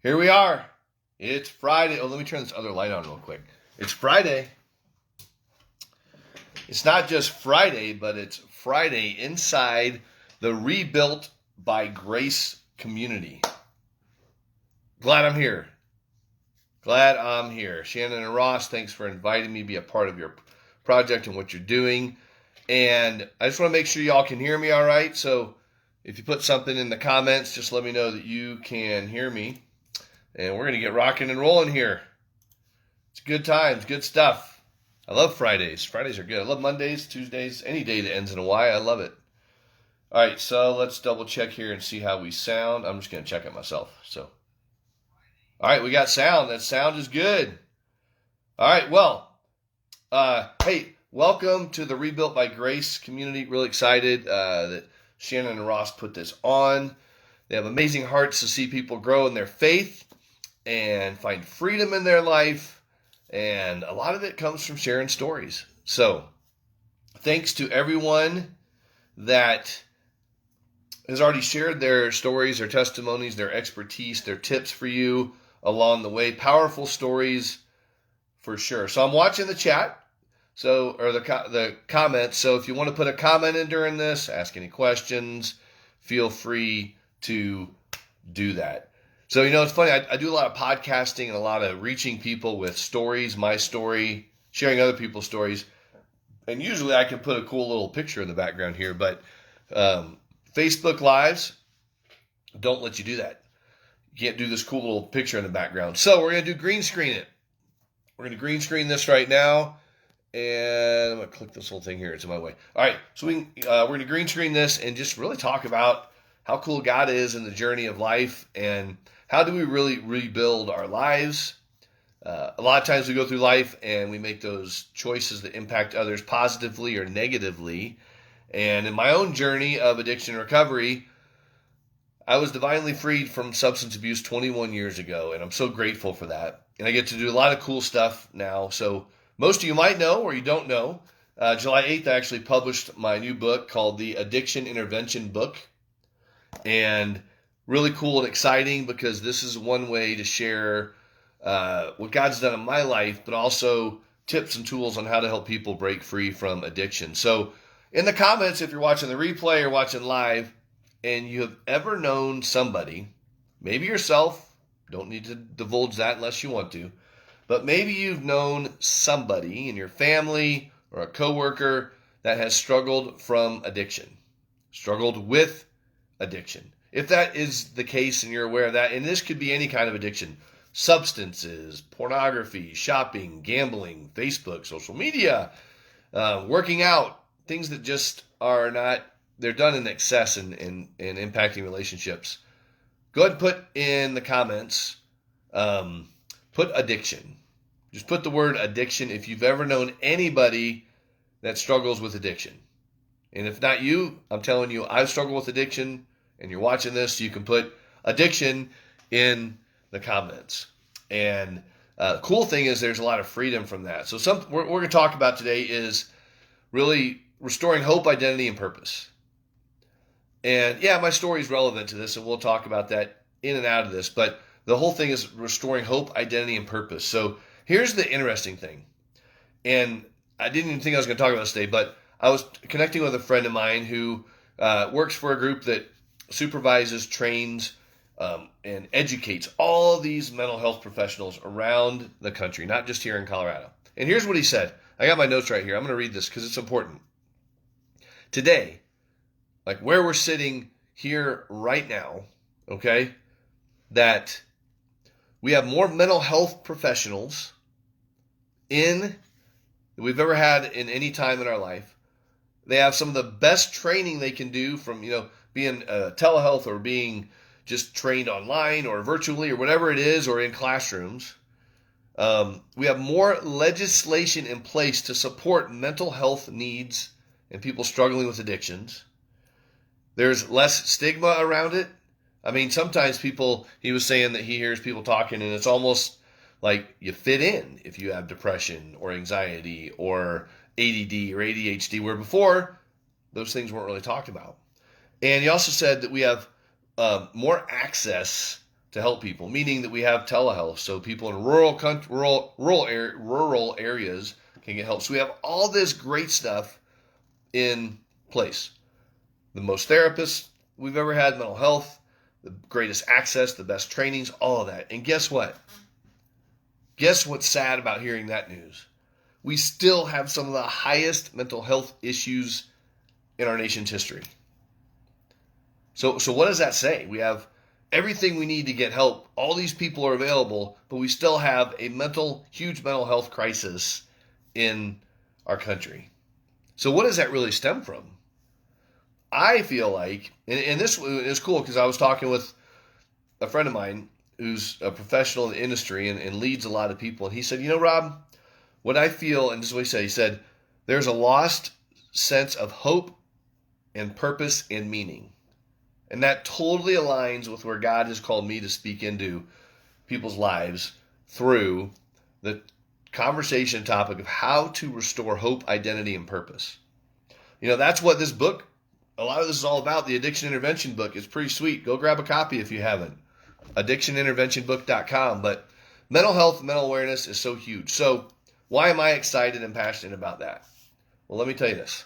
Here we are. It's Friday. Oh, let me turn this other light on real quick. It's Friday. It's not just Friday, but it's Friday inside the Rebuilt by Grace community. Glad I'm here. Shannon and Ross, thanks for inviting me to be a part of your project and what you're doing. And I just want to make sure y'all can hear me all right. So if you put something in the comments, just let me know that you can hear me. And we're going to get rocking and rolling here. It's good times, good stuff. I love Fridays. Fridays are good. I love Mondays, Tuesdays, any day that ends in a Y. I love it. All right, so let's double check here and see how we sound. I'm just going to check it myself. All right, we got sound. That sound is good. All right, well, hey, welcome to the Rebuilt by Grace community. Really excited that Shannon and Ross put this on. They have amazing hearts to see people grow in their faith and find freedom in their life. And a lot of it comes from sharing stories. So thanks to everyone that has already shared their stories, their testimonies, their expertise, their tips for you along the way. Powerful stories for sure. So I'm watching the chat, or the comments. So if you want to put a comment in during this, ask any questions, feel free to do that. So, it's funny. I do a lot of podcasting and a lot of reaching people with stories, my story, sharing other people's stories. And usually I can put a cool little picture in the background here, but Facebook Lives don't let you do that. You can't do this cool little picture in the background. So we're going to do green screen it. We're going to green screen this right now. And I'm going to click this little thing here. It's in my way. All right. So we're going to green screen this and just really talk about how cool God is in the journey of life and how do we really rebuild our lives. A lot of times we go through life and we make those choices that impact others positively or negatively. And in my own journey of addiction recovery, I was divinely freed from substance abuse 21 years ago, and I'm so grateful for that. And I get to do a lot of cool stuff now. So most of you might know or you don't know, July 8th I actually published my new book called The Addiction Intervention Book. And really cool and exciting because this is one way to share what God's done in my life, but also tips and tools on how to help people break free from addiction. So in the comments, if you're watching the replay or watching live, and you have ever known somebody, maybe yourself, don't need to divulge that unless you want to, but maybe you've known somebody in your family or a coworker that has struggled with addiction. If that is the case and you're aware of that, and this could be any kind of addiction, substances, pornography, shopping, gambling, Facebook, social media, working out, things that just are not, they're done in excess and impacting relationships. Go ahead and put in the comments, put addiction. Just put the word addiction if you've ever known anybody that struggles with addiction. And if not you, I'm telling you, I've struggled with addiction, and you're watching this, you can put addiction in the comments. And the cool thing is there's a lot of freedom from that. So we're going to talk about today is really restoring hope, identity, and purpose. And yeah, my story is relevant to this, and we'll talk about that in and out of this. But the whole thing is restoring hope, identity, and purpose. So here's the interesting thing. And I didn't even think I was going to talk about this today, but I was connecting with a friend of mine who works for a group that supervises, trains, and educates all these mental health professionals around the country, not just here in Colorado. And here's what he said. I got my notes right here. I'm going to read this because it's important. Today, like where we're sitting here right now, okay, that we have more mental health professionals than we've ever had in any time in our life. They have some of the best training they can do from, being telehealth or being just trained online or virtually or whatever it is or in classrooms. We have more legislation in place to support mental health needs and people struggling with addictions. There's less stigma around it. I mean, sometimes he was saying that he hears people talking and it's almost like you fit in if you have depression or anxiety or ADD or ADHD, where before those things weren't really talked about. And he also said that we have more access to help people, meaning that we have telehealth, so people in rural areas can get help. So we have all this great stuff in place. The most therapists we've ever had, mental health, the greatest access, the best trainings, all of that. And guess what? Guess what's sad about hearing that news? We still have some of the highest mental health issues in our nation's history. So what does that say? We have everything we need to get help. All these people are available, but we still have a huge mental health crisis in our country. So what does that really stem from? I feel like, and this is cool because I was talking with a friend of mine who's a professional in the industry and leads a lot of people. And he said, Rob, what I feel, and this is what he said, there's a lost sense of hope and purpose and meaning. And that totally aligns with where God has called me to speak into people's lives through the conversation topic of how to restore hope, identity, and purpose. That's what this book, a lot of this is all about. The Addiction Intervention book is pretty sweet. Go grab a copy if you haven't. AddictionInterventionBook.com. But mental health, mental awareness is so huge. So why am I excited and passionate about that? Well, let me tell you this.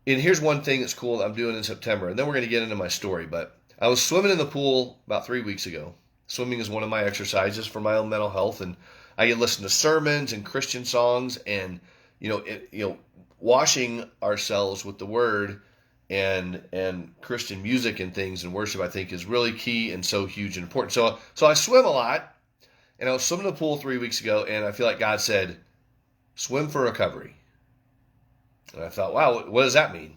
And here's one thing that's cool that I'm doing in September, and then we're going to get into my story. But I was swimming in the pool about 3 weeks ago. Swimming is one of my exercises for my own mental health, and I get to listen to sermons and Christian songs, and washing ourselves with the Word and Christian music and things and worship, I think, is really key and so huge and important. So I swim a lot, and I was swimming in the pool 3 weeks ago, and I feel like God said, swim for recovery. And I thought, wow, what does that mean?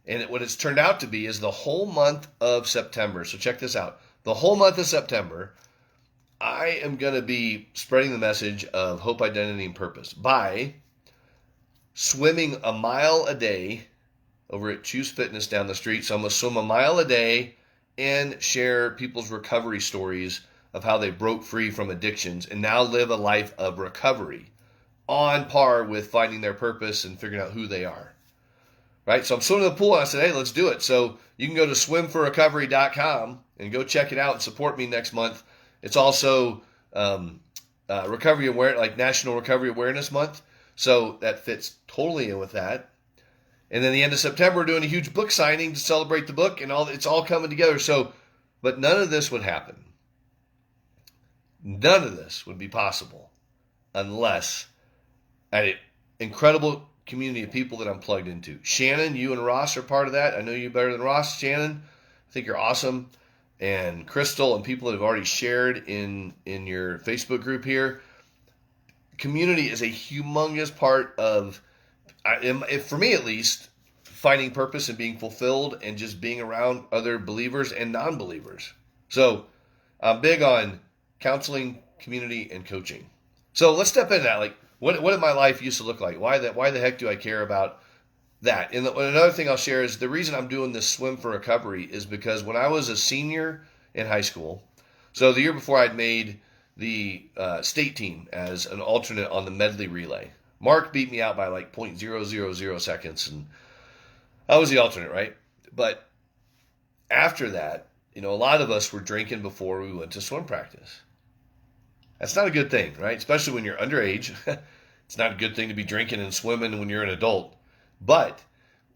And what it's turned out to be is the whole month of September. So check this out. The whole month of September, I am going to be spreading the message of hope, identity, and purpose by swimming a mile a day over at Choose Fitness down the street. So I'm going to swim a mile a day and share people's recovery stories of how they broke free from addictions and now live a life of recovery on par with finding their purpose and figuring out who they are. Right? So I'm swimming in the pool and I said, hey, let's do it. So you can go to swimforrecovery.com and go check it out and support me next month. It's also recovery aware, like National Recovery Awareness Month. So that fits totally in with that. And then the end of September, we're doing a huge book signing to celebrate the book, and it's all coming together. So, but none of this would happen. None of this would be possible unless an incredible community of people that I'm plugged into. Shannon, you and Ross are part of that. I know you better than Ross. Shannon, I think you're awesome. And Crystal and people that have already shared in your Facebook group here. Community is a humongous part of, for me at least, finding purpose and being fulfilled and just being around other believers and non-believers. So I'm big on counseling, community, and coaching. So let's step into that. Like, what did my life used to look like? Why the heck do I care about that? And another thing I'll share is the reason I'm doing this Swim for Recovery is because when I was a senior in high school, so the year before I'd made the state team as an alternate on the medley relay. Mark beat me out by like 0.000 seconds, and I was the alternate, right? But after that, a lot of us were drinking before we went to swim practice. That's not a good thing, right? Especially when you're underage. It's not a good thing to be drinking and swimming when you're an adult. But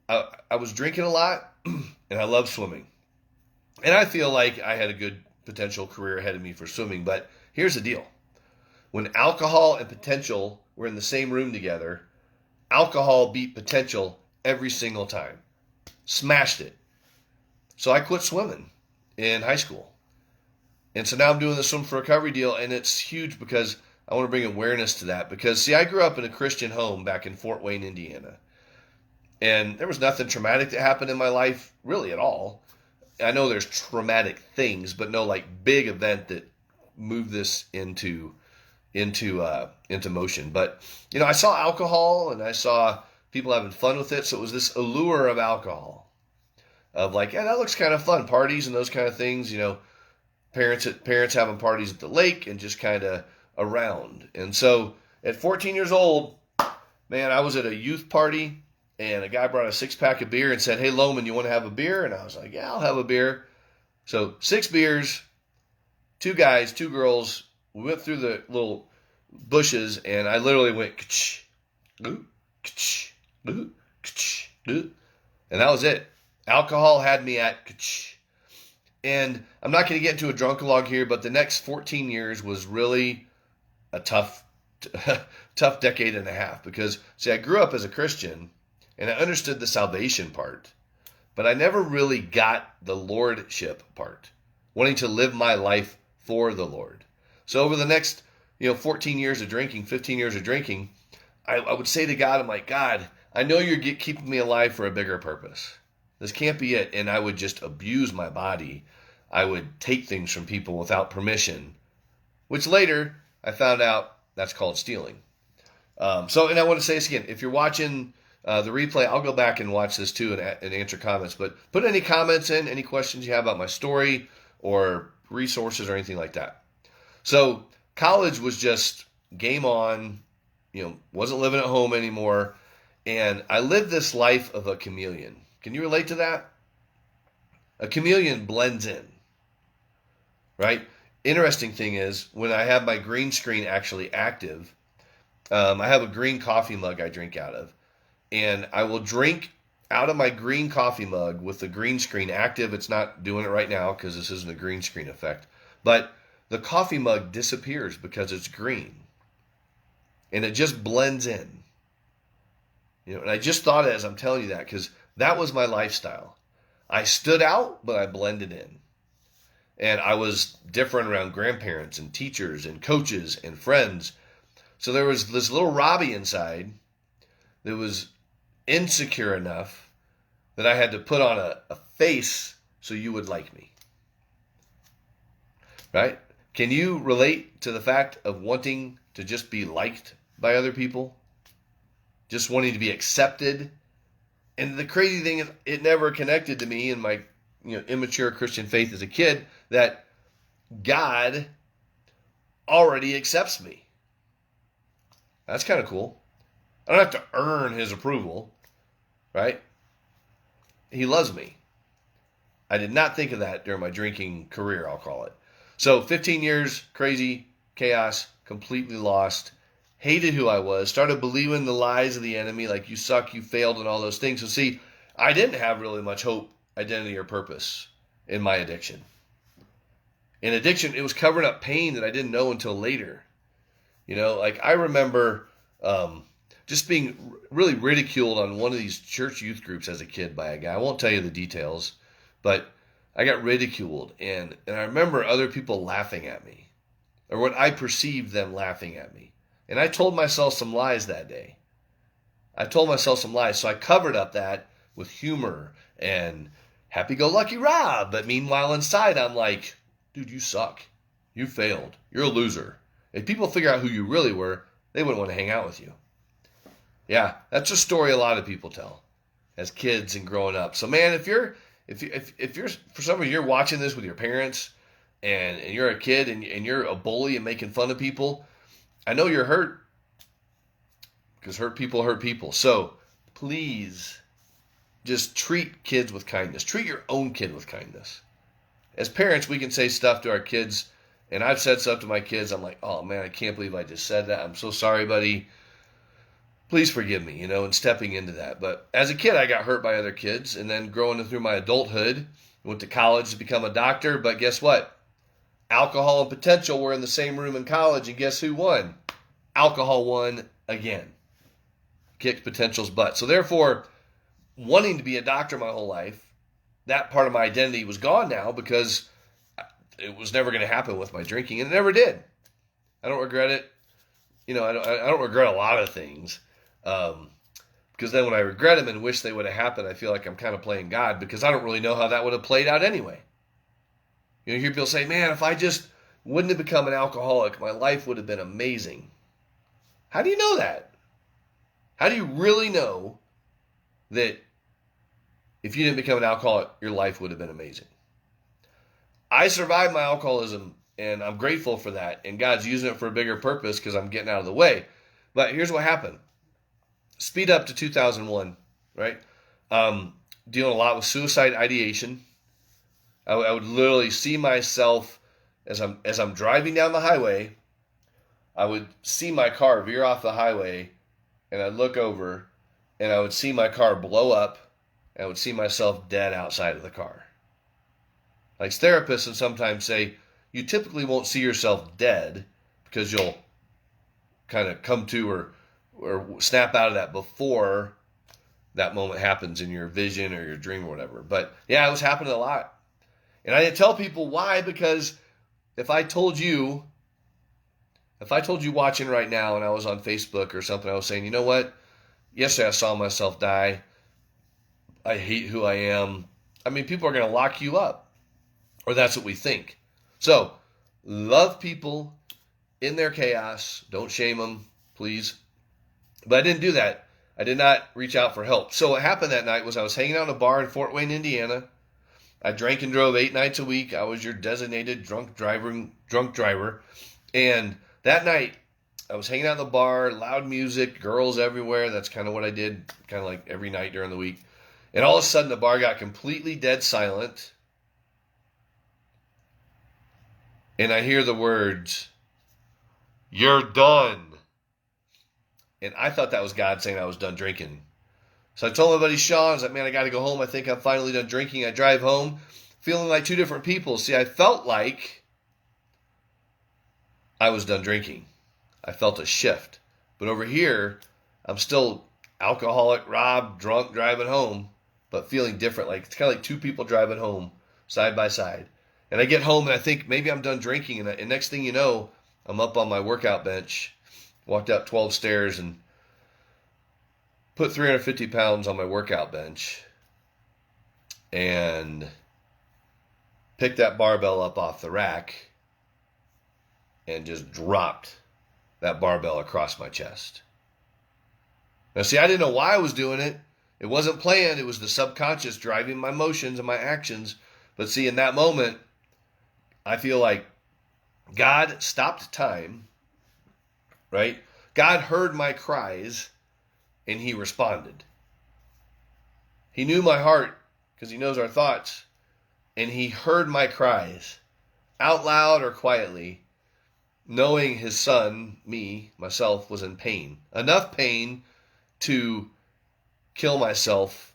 I was drinking a lot, and I love swimming. And I feel like I had a good potential career ahead of me for swimming. But here's the deal. When alcohol and potential were in the same room together, alcohol beat potential every single time. Smashed it. So I quit swimming in high school. And so now I'm doing the Swim for Recovery deal, and it's huge because I want to bring awareness to that. Because, see, I grew up in a Christian home back in Fort Wayne, Indiana. And there was nothing traumatic that happened in my life, really, at all. I know there's traumatic things, but no, like, big event that moved this into motion. But, I saw alcohol, and I saw people having fun with it, so it was this allure of alcohol. Of like, yeah, that looks kind of fun, parties and those kind of things, parents having parties at the lake and just kind of around. And so at 14 years old, man, I was at a youth party and a guy brought a 6-pack of beer and said, hey, Lohman, you want to have a beer? And I was like, yeah, I'll have a beer. So 6 beers, two guys, two girls. We went through the little bushes, and I literally went, ka-ch, ooh, ka-ch, ooh, ka-ch, ooh. And that was it. Alcohol had me at ka-ch. And I'm not going to get into a drunkalog here, but the next 14 years was really a tough decade and a half. Because, see, I grew up as a Christian, and I understood the salvation part, but I never really got the lordship part, wanting to live my life for the Lord. So over the next 14 years of drinking, 15 years of drinking, I would say to God, I'm like, God, I know you're keeping me alive for a bigger purpose. This can't be it. And I would just abuse my body. I would take things from people without permission, which later I found out that's called stealing. And I want to say this again. If you're watching the replay, I'll go back and watch this too and answer comments. But put any comments in, any questions you have about my story or resources or anything like that. So college was just game on, wasn't living at home anymore. And I lived this life of a chameleon. Can you relate to that? A chameleon blends in, right? Interesting thing is when I have my green screen actually active, I have a green coffee mug I drink out of. And I will drink out of my green coffee mug with the green screen active. It's not doing it right now because this isn't a green screen effect. But the coffee mug disappears because it's green. And it just blends in. And I just thought as I'm telling you that because that was my lifestyle. I stood out, but I blended in. And I was different around grandparents and teachers and coaches and friends. So there was this little Robbie inside that was insecure enough that I had to put on a face so you would like me. Right? Can you relate to the fact of wanting to just be liked by other people? Just wanting to be accepted? And the crazy thing is, it never connected to me in my immature Christian faith as a kid that God already accepts me. That's kind of cool. I don't have to earn his approval, right? He loves me. I did not think of that during my drinking career, I'll call it. So 15 years, crazy, chaos, completely lost, hated who I was, started believing the lies of the enemy, like you suck, you failed, and all those things. So see, I didn't have really much hope, identity, or purpose in my addiction. In addiction, it was covering up pain that I didn't know until later. I remember just being really ridiculed on one of these church youth groups as a kid by a guy. I won't tell you the details, but I got ridiculed. And I remember other people laughing at me, or what I perceived them laughing at me. And I told myself some lies that day. So I covered up that with humor and happy-go-lucky Rob. But meanwhile, inside, I'm like, dude, you suck. You failed. You're a loser. If people figure out who you really were, they wouldn't want to hang out with you. Yeah, that's a story a lot of people tell as kids and growing up. So man, if you're for some reason you're watching this with your parents and you're a kid and you're a bully and making fun of people, I know you're hurt because hurt people hurt people. So please just treat kids with kindness. Treat your own kid with kindness. As parents, we can say stuff to our kids, and I've said stuff to my kids. I'm like, oh man, I can't believe I just said that. I'm so sorry, buddy. Please forgive me, and stepping into that. But as a kid, I got hurt by other kids, and then growing through my adulthood, went to college to become a doctor. But guess what? Alcohol and potential were in the same room in college, and guess who won? Alcohol won again. Kicked potential's butt. So therefore, wanting to be a doctor my whole life, that part of my identity was gone now because it was never going to happen with my drinking, and it never did. I don't regret it. I don't regret a lot of things. Because then when I regret them and wish they would have happened, I feel like I'm kind of playing God because I don't really know how that would have played out anyway. You hear people say, man, if I just wouldn't have become an alcoholic, my life would have been amazing. How do you know that? How do you really know that if you didn't become an alcoholic, your life would have been amazing? I survived my alcoholism, and I'm grateful for that, and God's using it for a bigger purpose because I'm getting out of the way. But here's what happened. Speed up to 2001, right? Dealing a lot with suicide ideation. I would literally see myself as I'm driving down the highway, I would see my car veer off the highway, and I'd look over, and I would see my car blow up, and I would see myself dead outside of the car. Like therapists and sometimes say, you typically won't see yourself dead because you'll kind of come to or snap out of that before that moment happens in your vision or your dream or whatever. But yeah, it was happening a lot. And I didn't tell people why, because if I told you watching right now and I was on Facebook or something, I was saying, you know what? Yesterday I saw myself die. I hate who I am. I mean, people are going to lock you up. Or that's what we think. So, love people in their chaos. Don't shame them, please. But I didn't do that. I did not reach out for help. So what happened that night was I was hanging out in a bar in Fort Wayne, Indiana. I drank and drove 8 nights a week. I was your designated drunk driver. And that night, I was hanging out in the bar, loud music, girls everywhere. That's kind of what I did, kind of like every night during the week. And all of a sudden, the bar got completely dead silent. And I hear the words, "You're done." And I thought that was God saying I was done drinking. So I told my buddy Sean, I was like, man, I got to go home. I think I'm finally done drinking. I drive home feeling like two different people. See, I felt like I was done drinking. I felt a shift. But over here, I'm still alcoholic, robbed, drunk, driving home, but feeling different. Like it's kind of like two people driving home side by side. And I get home and I think maybe I'm done drinking. And next thing you know, I'm up on my workout bench, walked up 12 stairs and put 350 pounds on my workout bench and picked that barbell up off the rack and just dropped that barbell across my chest. Now, see, I didn't know why I was doing it. It wasn't planned. It was the subconscious driving my motions and my actions. But see, in that moment, I feel like God stopped time, right? God heard my cries and he responded. He knew my heart because he knows our thoughts, and he heard my cries out loud or quietly, knowing his son, myself, was in pain. Enough pain to kill myself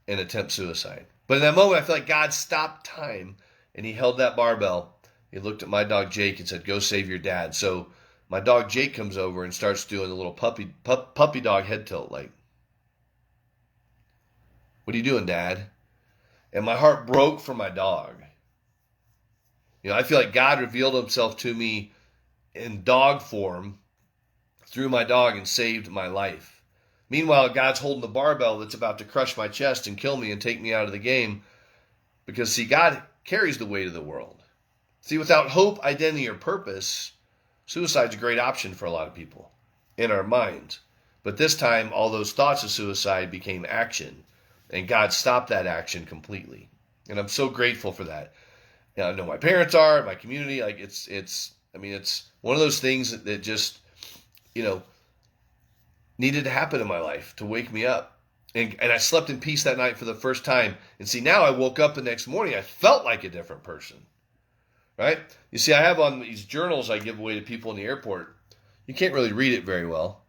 and attempt suicide. But in that moment, I feel like God stopped time and he held that barbell. He looked at my dog Jake and said, "Go save your dad." So my dog Jake comes over and starts doing a little puppy dog head tilt, like, "What are you doing, Dad?" And my heart broke for my dog. You know, I feel like God revealed himself to me in dog form through my dog and saved my life. Meanwhile, God's holding the barbell that's about to crush my chest and kill me and take me out of the game. Because, see, God carries the weight of the world. See, without hope, identity, or purpose, suicide's a great option for a lot of people in our minds. But this time, all those thoughts of suicide became action. And God stopped that action completely. And I'm so grateful for that. You know, I know my parents are, my community, like it's one of those things that just, needed to happen in my life to wake me up. And I slept in peace that night for the first time. And see, now I woke up the next morning, I felt like a different person, right? You see, I have on these journals I give away to people in the airport. You can't really read it very well,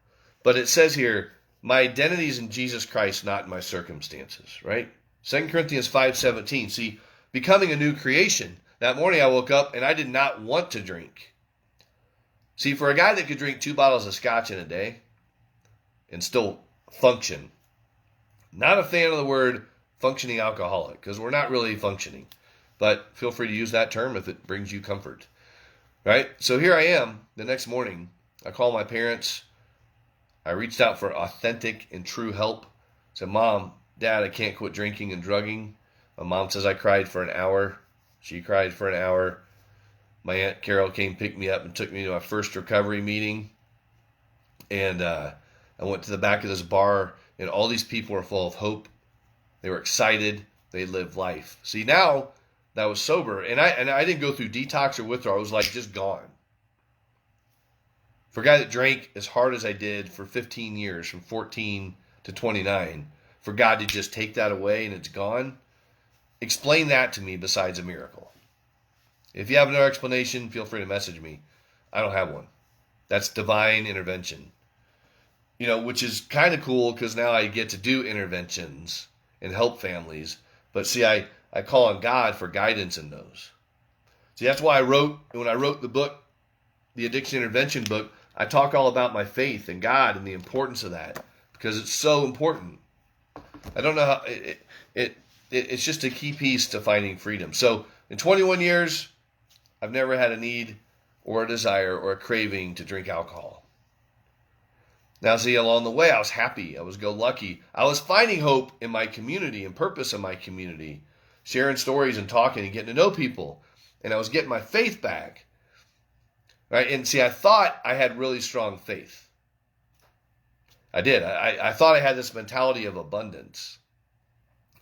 but it says here, my identity is in Jesus Christ, not in my circumstances, right? 2 Corinthians 5:17. See, becoming a new creation. That morning I woke up and I did not want to drink. See, for a guy that could drink 2 bottles of scotch in a day and still function, not a fan of the word functioning alcoholic, because we're not really functioning. But feel free to use that term if it brings you comfort, right? So here I am the next morning. I call my parents. I reached out for authentic and true help. I said, "Mom, Dad, I can't quit drinking and drugging." My mom says I cried for an hour. She cried for an hour. My Aunt Carol came, picked me up, and took me to my first recovery meeting. And I went to the back of this bar, and all these people were full of hope. They were excited. They lived life. See, now that I was sober, and I didn't go through detox or withdrawal. I was like just gone. For a guy that drank as hard as I did for 15 years, from 14 to 29, for God to just take that away and it's gone, explain that to me besides a miracle. If you have no explanation, feel free to message me. I don't have one. That's divine intervention. Which is kind of cool because now I get to do interventions and help families. But see, I call on God for guidance in those. See, that's why when I wrote the book, the Addiction Intervention book, I talk all about my faith in God and the importance of that because it's so important. I don't know how it's just a key piece to finding freedom. So in 21 years, I've never had a need or a desire or a craving to drink alcohol. Now, see, along the way, I was happy. I was go-lucky. I was finding hope in my community and purpose in my community, sharing stories and talking and getting to know people. And I was getting my faith back. Right? And see, I thought I had really strong faith. I did. I thought I had this mentality of abundance.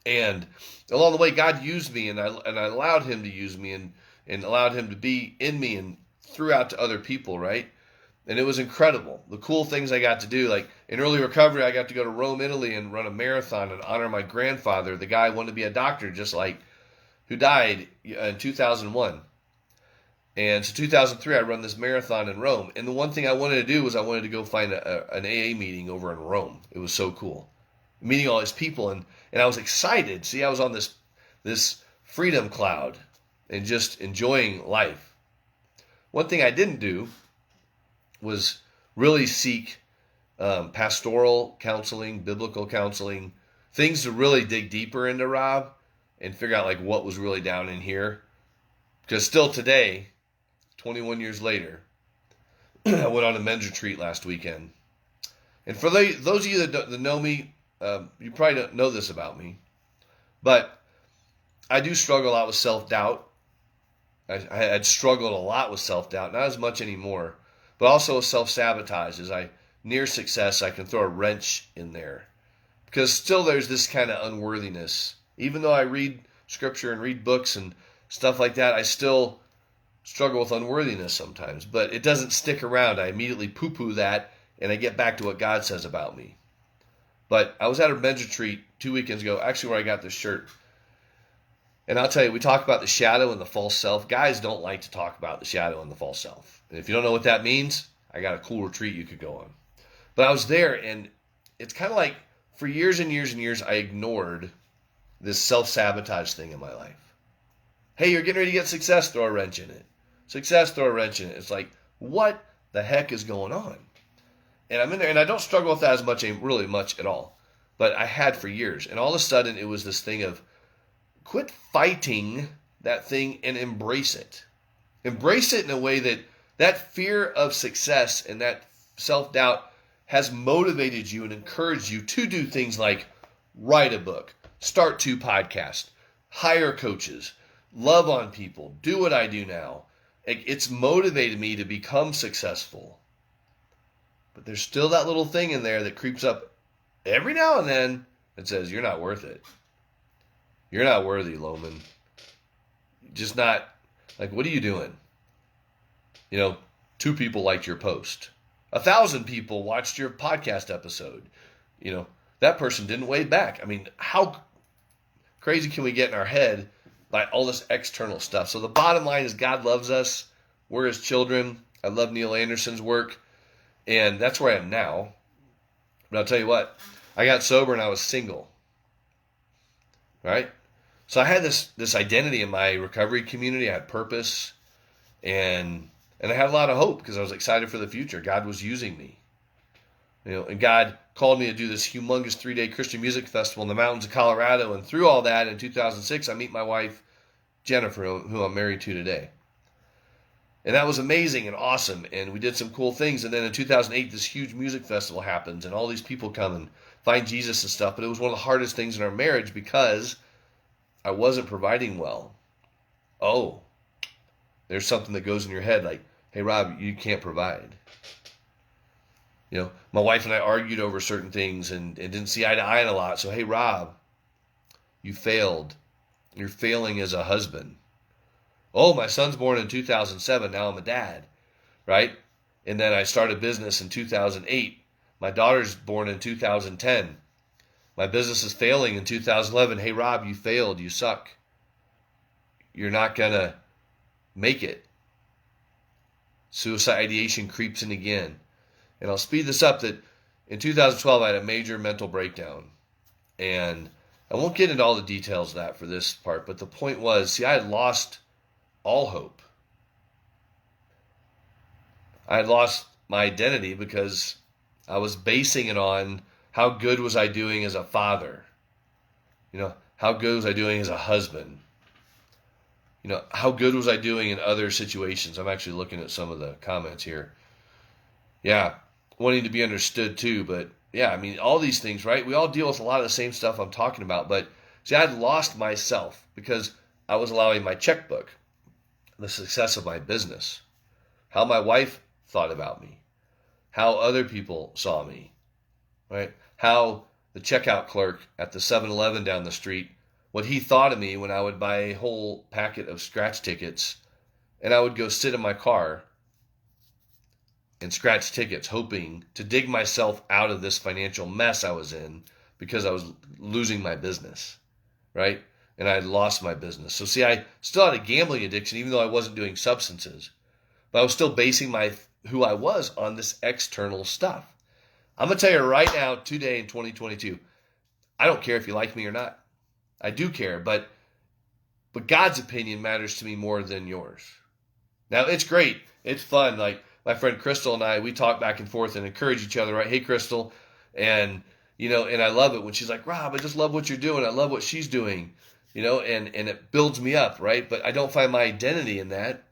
And along the way, God used me, and I allowed him to use me and allowed him to be in me and threw out to other people, right? And it was incredible. The cool things I got to do, like in early recovery, I got to go to Rome, Italy and run a marathon and honor my grandfather, the guy who wanted to be a doctor, just like who died in 2001. And so 2003, I run this marathon in Rome. And the one thing I wanted to do was I wanted to go find an AA meeting over in Rome. It was so cool. Meeting all these people. And I was excited. See, I was on this freedom cloud and just enjoying life. One thing I didn't do was really seek pastoral counseling, biblical counseling, things to really dig deeper into Rob and figure out like what was really down in here. Because still today, 21 years later, I went on a men's retreat last weekend. And for those of you that know me, you probably don't know this about me, but I do struggle a lot with self-doubt. I'd struggled a lot with self-doubt, not as much anymore, but also with self-sabotage. As I near success, I can throw a wrench in there. Because still there's this kind of unworthiness. Even though I read scripture and read books and stuff like that, I still struggle with unworthiness sometimes. But it doesn't stick around. I immediately poo-poo that, and I get back to what God says about me. But I was at a men's retreat 2 weekends ago, actually where I got this shirt. And I'll tell you, we talk about the shadow and the false self. Guys don't like to talk about the shadow and the false self. And if you don't know what that means, I got a cool retreat you could go on. But I was there, and it's kind of like for years and years and years, I ignored this self-sabotage thing in my life. Hey, you're getting ready to get success, throw a wrench in it. Success, throw a wrench in it. It's like, what the heck is going on? And I'm in there, and I don't struggle with that as much, really much at all. But I had for years. And all of a sudden, it was this thing of quit fighting that thing and embrace it. Embrace it in a way that fear of success and that self-doubt has motivated you and encouraged you to do things like write a book, start 2 podcasts, hire coaches, love on people, do what I do now. It's motivated me to become successful. But there's still that little thing in there that creeps up every now and then that says, you're not worth it. You're not worthy, Lohman. Just not, like, what are you doing? 2 people liked your post. 1,000 people watched your podcast episode. That person didn't wave back. I mean, how crazy can we get in our head by all this external stuff? So the bottom line is God loves us. We're his children. I love Neil Anderson's work. And that's where I am now. But I'll tell you what, I got sober and I was single. Right? So I had this identity in my recovery community. I had purpose. And I had a lot of hope because I was excited for the future. God was using me. And God called me to do this humongous 3-day Christian music festival in the mountains of Colorado. And through all that, in 2006, I meet my wife, Jennifer, who I'm married to today. And that was amazing and awesome. And we did some cool things. And then in 2008, this huge music festival happens. And all these people come and find Jesus and stuff. But it was one of the hardest things in our marriage because I wasn't providing well. Oh, there's something that goes in your head like, hey, Rob, you can't provide. My wife and I argued over certain things and didn't see eye to eye on a lot. So, hey, Rob, you failed. You're failing as a husband. Oh, my son's born in 2007. Now I'm a dad, right? And then I started a business in 2008. My daughter's born in 2010. My business is failing in 2011. Hey, Rob, you failed. You suck. You're not going to make it. Suicide ideation creeps in again. And I'll speed this up that in 2012 I had a major mental breakdown. And I won't get into all the details of that for this part, but the point was, see, I had lost all hope. I had lost my identity because I was basing it on how good was I doing as a father? How good was I doing as a husband? How good was I doing in other situations? I'm actually looking at some of the comments here. Yeah, wanting to be understood too, but yeah, I mean, all these things, right? We all deal with a lot of the same stuff I'm talking about, but see, I'd lost myself because I was allowing my checkbook, the success of my business, how my wife thought about me, how other people saw me, right? How the checkout clerk at the 7-Eleven down the street, what he thought of me when I would buy a whole packet of scratch tickets and I would go sit in my car and scratch tickets, hoping to dig myself out of this financial mess I was in because I was losing my business, right? And I had lost my business. So see, I still had a gambling addiction, even though I wasn't doing substances, but I was still basing who I was on this external stuff. I'm going to tell you right now, today in 2022, I don't care if you like me or not. I do care, but God's opinion matters to me more than yours. Now, it's great. It's fun. Like my friend Crystal and I, we talk back and forth and encourage each other, right? Hey, Crystal. And, and I love it when she's like, Rob, I just love what you're doing. I love what she's doing, and it builds me up, right? But I don't find my identity in that.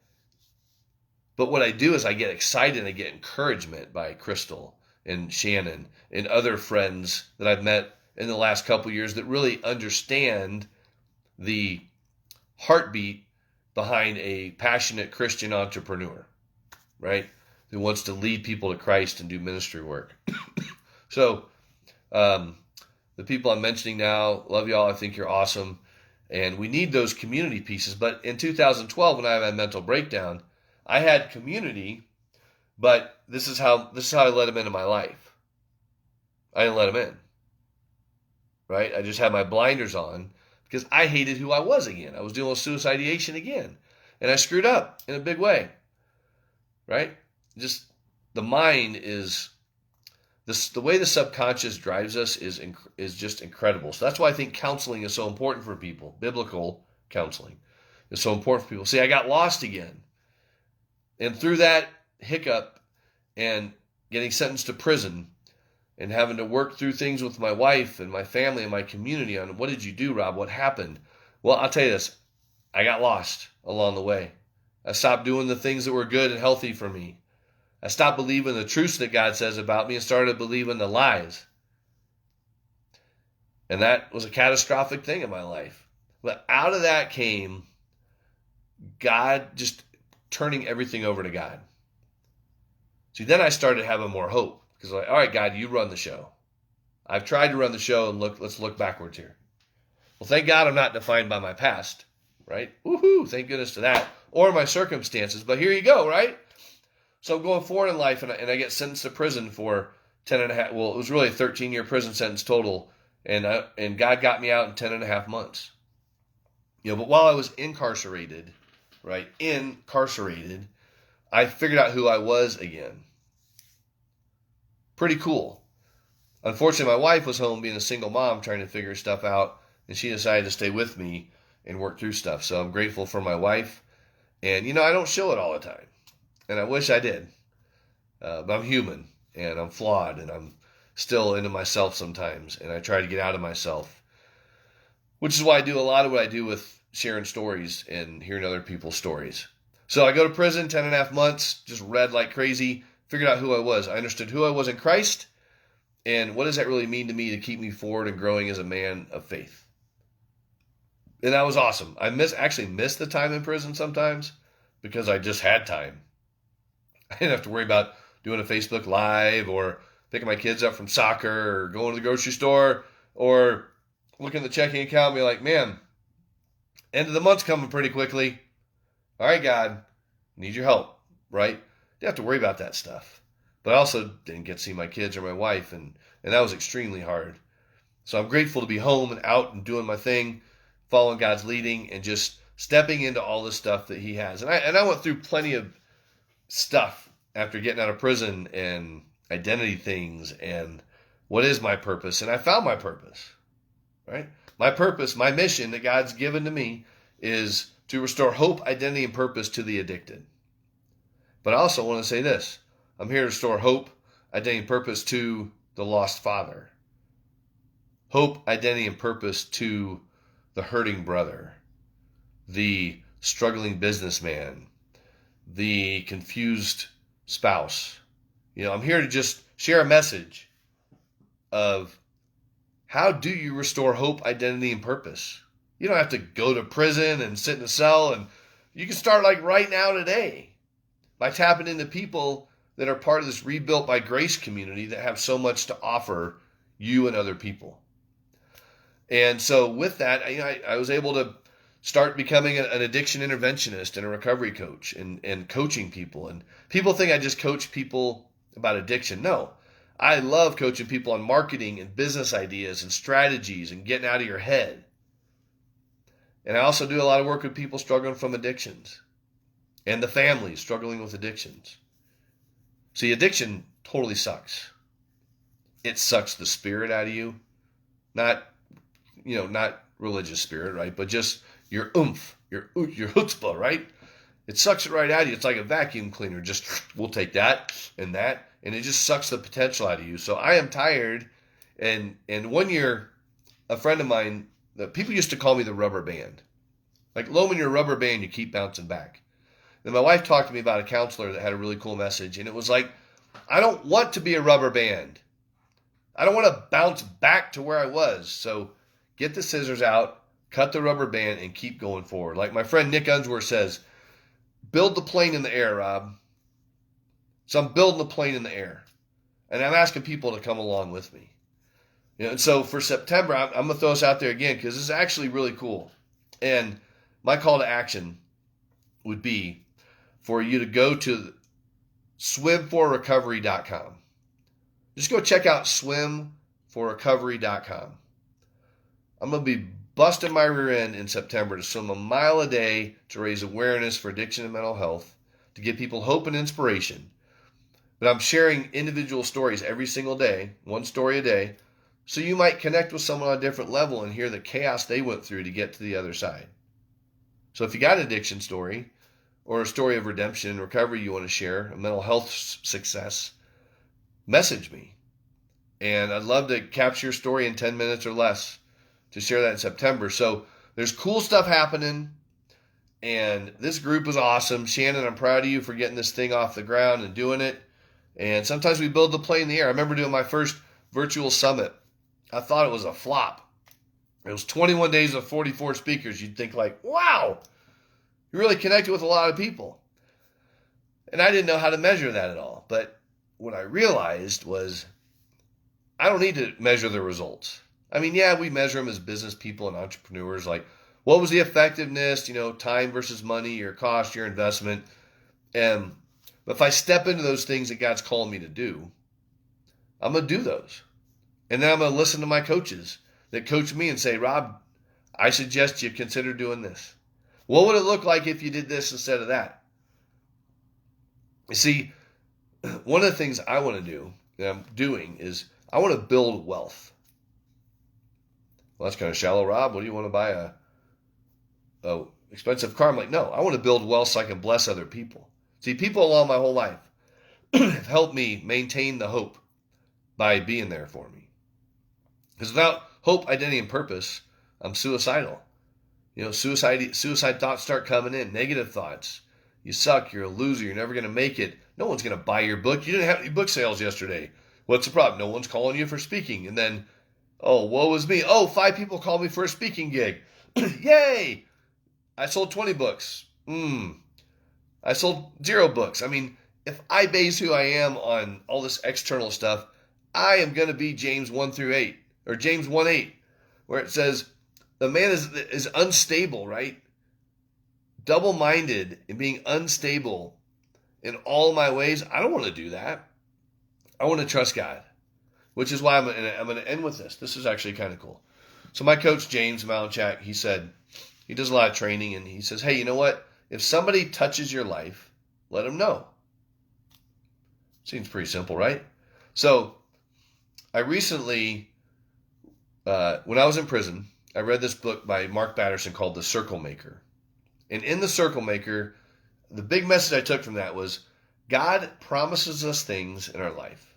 But what I do is I get excited and I get encouragement by Crystal and Shannon and other friends that I've met in the last couple of years that really understand the heartbeat behind a passionate Christian entrepreneur, right? Who wants to lead people to Christ and do ministry work. So the people I'm mentioning now, love y'all. I think you're awesome. And we need those community pieces. But in 2012, when I had my mental breakdown, I had community, but this is how I let them into my life. I didn't let them in, right? I just had my blinders on because I hated who I was again. I was dealing with suicide ideation again, and I screwed up in a big way, right? Just the mind is this. The way the subconscious drives us is just incredible. So that's why I think counseling is so important for people. Biblical counseling is so important for people. See, I got lost again. And through that hiccup and getting sentenced to prison and having to work through things with my wife and my family and my community on what did you do, Rob? What happened? Well, I'll tell you this. I got lost along the way. I stopped doing the things that were good and healthy for me. I stopped believing the truths that God says about me and started believing the lies. And that was a catastrophic thing in my life. But out of that came God just turning everything over to God. See, then I started having more hope because all right, God, you run the show. I've tried to run the show and let's look backwards here. Well, thank God I'm not defined by my past, right? Woohoo, thank goodness to that. Or my circumstances, but here you go, right? So I'm going forward in life and I get sentenced to prison for 10 and a half, well, it was really a 13-year prison sentence total, and God got me out in 10 and a half months. But while I was incarcerated, right, I figured out who I was again. Pretty cool. Unfortunately, my wife was home being a single mom trying to figure stuff out, and she decided to stay with me and work through stuff. So I'm grateful for my wife. And, I don't show it all the time, and I wish I did. But I'm human, and I'm flawed, and I'm still into myself sometimes, and I try to get out of myself, which is why I do a lot of what I do with sharing stories and hearing other people's stories. So I go to prison, 10 and a half months, just read like crazy, figured out who I was. I understood who I was in Christ, and what does that really mean to me to keep me forward and growing as a man of faith. And that was awesome. I actually miss the time in prison sometimes because I just had time. I didn't have to worry about doing a Facebook Live or picking my kids up from soccer or going to the grocery store or looking at the checking account and be like, man, end of the month's coming pretty quickly. All right, God, need your help, right? Didn't have to worry about that stuff. But I also didn't get to see my kids or my wife, and that was extremely hard. So I'm grateful to be home and out and doing my thing, following God's leading, and just stepping into all the stuff that he has. And I went through plenty of stuff after getting out of prison and identity things and what is my purpose. And I found my purpose, right? My purpose, my mission that God's given to me is to restore hope, identity, and purpose to the addicted. But I also want to say this. I'm here to restore hope, identity, and purpose to the lost father. Hope, identity, and purpose to the hurting brother, the struggling businessman, the confused spouse. I'm here to just share a message of how do you restore hope, identity, and purpose. You don't have to go to prison and sit in a cell, and you can start like right now today by tapping into people that are part of this Rebuilt by Grace community that have so much to offer you and other people. And so with that, I was able to start becoming an addiction interventionist and a recovery coach and coaching people. And people think I just coach people about addiction. No, I love coaching people on marketing and business ideas and strategies and getting out of your head. And I also do a lot of work with people struggling from addictions and the families struggling with addictions. See, addiction totally sucks. It sucks the spirit out of you. Not religious spirit, right? But just your oomph, your chutzpah, right? It sucks it right out of you. It's like a vacuum cleaner. Just, we'll take that, and it just sucks the potential out of you. So I am tired. And 1 year, a friend of mine, people used to call me the rubber band. Like, Lohman, you're a rubber band, you keep bouncing back. Then my wife talked to me about a counselor that had a really cool message, and it was like, I don't want to be a rubber band. I don't want to bounce back to where I was. So get the scissors out, cut the rubber band, and keep going forward. Like my friend Nick Unsworth says, build the plane in the air, Rob. So I'm building the plane in the air. And I'm asking people to come along with me. And so for September, I'm going to throw this out there again because this is actually really cool. And my call to action would be for you to go to swimforrecovery.com. Just go check out swimforrecovery.com. I'm going to be busting my rear end in September to swim a mile a day to raise awareness for addiction and mental health, to give people hope and inspiration. But I'm sharing individual stories every single day, one story a day, so you might connect with someone on a different level and hear the chaos they went through to get to the other side. So if you got an addiction story or a story of redemption and recovery you want to share, a mental health success, message me. And I'd love to capture your story in 10 minutes or less to share that in September. So there's cool stuff happening. And this group was awesome. Shannon, I'm proud of you for getting this thing off the ground and doing it. And sometimes we build the plane in the air. I remember doing my first virtual summit. I thought it was a flop. It was 21 days of 44 speakers. You'd think like, wow, you really connected with a lot of people. And I didn't know how to measure that at all. But what I realized was I don't need to measure the results. I mean, yeah, we measure them as business people and entrepreneurs. Like, what was the effectiveness, time versus money, your cost, your investment. But if I step into those things that God's calling me to do, I'm going to do those. And then I'm going to listen to my coaches that coach me and say, Rob, I suggest you consider doing this. What would it look like if you did this instead of that? You see, one of the things I want to do, that I'm doing, is I want to build wealth. Well, that's kind of shallow, Rob. What do you want to buy a expensive car? I'm like, no, I want to build wealth so I can bless other people. See, people along my whole life have helped me maintain the hope by being there for me. Because without hope, identity, and purpose, I'm suicidal. Suicide thoughts start coming in, negative thoughts. You suck, you're a loser, you're never going to make it. No one's going to buy your book. You didn't have any book sales yesterday. What's the problem? No one's calling you for speaking. And then, oh, woe is me. Oh, 5 people called me for a speaking gig. Yay! I sold 20 books. I sold 0 books. I mean, if I base who I am on all this external stuff, I am going to be James 1-8, or James 1:8, where it says, the man is unstable, right? Double-minded and being unstable in all my ways. I don't want to do that. I want to trust God, which is why I'm going to end with this. This is actually kind of cool. So my coach, James Malinchak, he said, he does a lot of training, and he says, hey, you know what? If somebody touches your life, let them know. Seems pretty simple, right? So I recently, when I was in prison, I read this book by Mark Batterson called The Circle Maker. And in The Circle Maker, the big message I took from that was God promises us things in our life.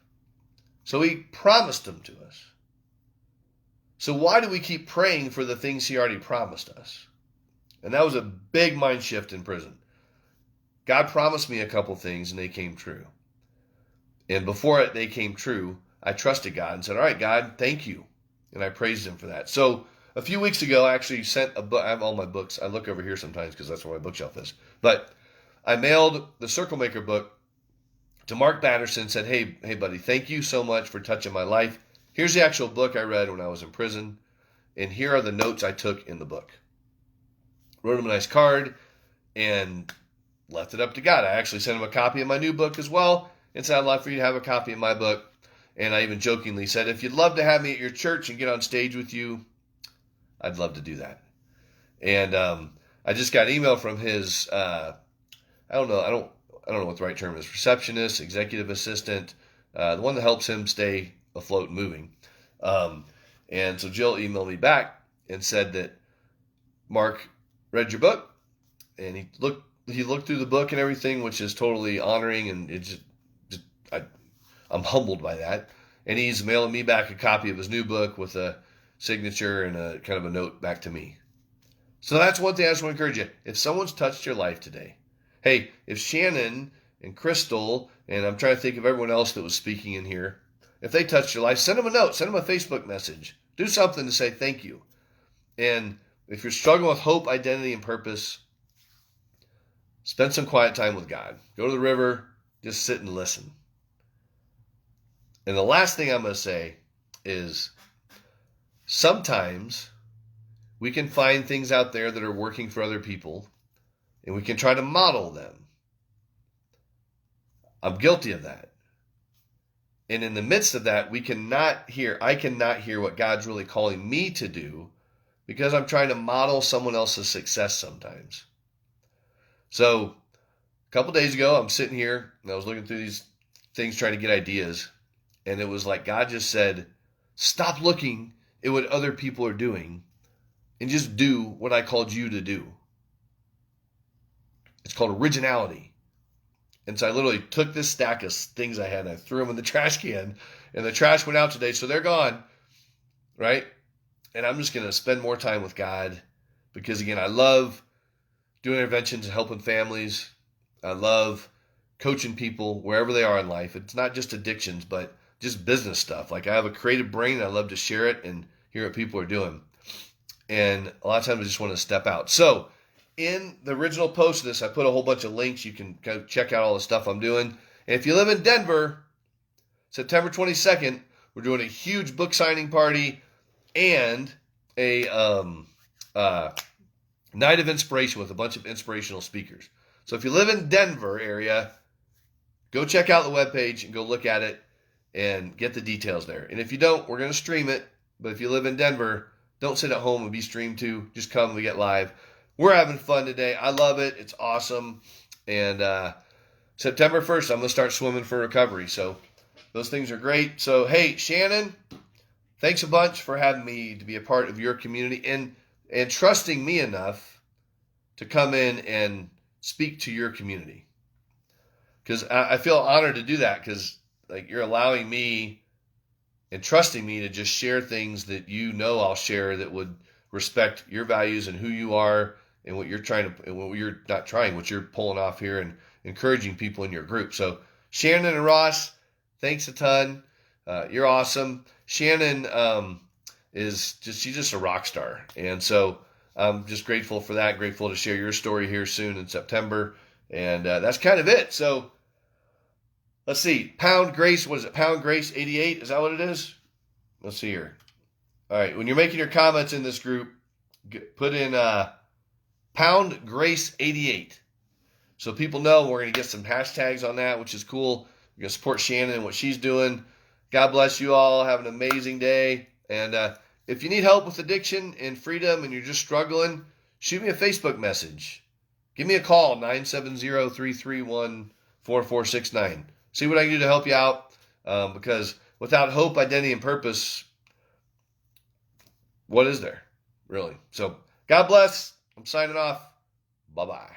So he promised them to us. So why do we keep praying for the things he already promised us? And that was a big mind shift in prison. God promised me a couple things and they came true. And before they came true, I trusted God and said, all right, God, thank you. And I praised him for that. So a few weeks ago, I actually sent a book. I have all my books. I look over here sometimes because that's where my bookshelf is. But I mailed the Circle Maker book to Mark Batterson and said, hey, buddy, thank you so much for touching my life. Here's the actual book I read when I was in prison. And here are the notes I took in the book. Wrote him a nice card and left it up to God. I actually sent him a copy of my new book as well and said, I'd love for you to have a copy of my book. And I even jokingly said, if you'd love to have me at your church and get on stage with you, I'd love to do that. And I just got an email from his, I don't know what the right term is, receptionist, executive assistant, the one that helps him stay afloat and moving. And so Jill emailed me back and said that Mark read your book and he looked through the book and everything, which is totally honoring, and I'm humbled by that. And he's mailing me back a copy of his new book with a signature and a kind of a note back to me. So that's one thing I just want to encourage you. If someone's touched your life today, hey, if Shannon and Crystal, and I'm trying to think of everyone else that was speaking in here, if they touched your life, send them a note, send them a Facebook message. Do something to say thank you. And if you're struggling with hope, identity, and purpose, spend some quiet time with God. Go to the river, just sit and listen. And the last thing I'm going to say is sometimes we can find things out there that are working for other people and we can try to model them. I'm guilty of that. And in the midst of that, I cannot hear what God's really calling me to do because I'm trying to model someone else's success sometimes. So a couple days ago, I'm sitting here and I was looking through these things trying to get ideas. And it was like God just said, stop looking at what other people are doing and just do what I called you to do. It's called originality. And so I literally took this stack of things I had and I threw them in the trash can. And the trash went out today, so they're gone. Right? And I'm just going to spend more time with God because, again, I love doing interventions and helping families. I love coaching people wherever they are in life. It's not just addictions, but just business stuff. Like I have a creative brain and I love to share it and hear what people are doing. And a lot of times I just want to step out. So in the original post of this, I put a whole bunch of links. You can go check out all the stuff I'm doing. And if you live in Denver, September 22nd, we're doing a huge book signing party and a night of inspiration with a bunch of inspirational speakers. So if you live in Denver area, go check out the webpage and go look at it and get the details there. And if you don't, we're going to stream it. But if you live in Denver, don't sit at home and be streamed to. Just come and we get live. We're having fun today. I love it. It's awesome. And September 1st, I'm going to start swimming for recovery. So those things are great. So, hey, Shannon, thanks a bunch for having me to be a part of your community and trusting me enough to come in and speak to your community. Because I feel honored to do that because like you're allowing me and trusting me to just share things that you know I'll share that would respect your values and who you are and what you're trying to, and what you're not trying, what you're pulling off here and encouraging people in your group. So Shannon and Ross, thanks a ton. You're awesome. Shannon she's just a rock star. And so I'm just grateful for that. Grateful to share your story here soon in September. And that's kind of it. So let's see. Pound Grace, what is it? Pound Grace 88? Is that what it is? Let's see here. All right. When you're making your comments in this group, put in Pound Grace 88. So people know we're going to get some hashtags on that, which is cool. We're going to support Shannon and what she's doing. God bless you all. Have an amazing day. And if you need help with addiction and freedom and you're just struggling, shoot me a Facebook message. Give me a call, 970-331-4469. See what I can do to help you out, because without hope, identity, and purpose, what is there, really? So God bless. I'm signing off. Bye-bye.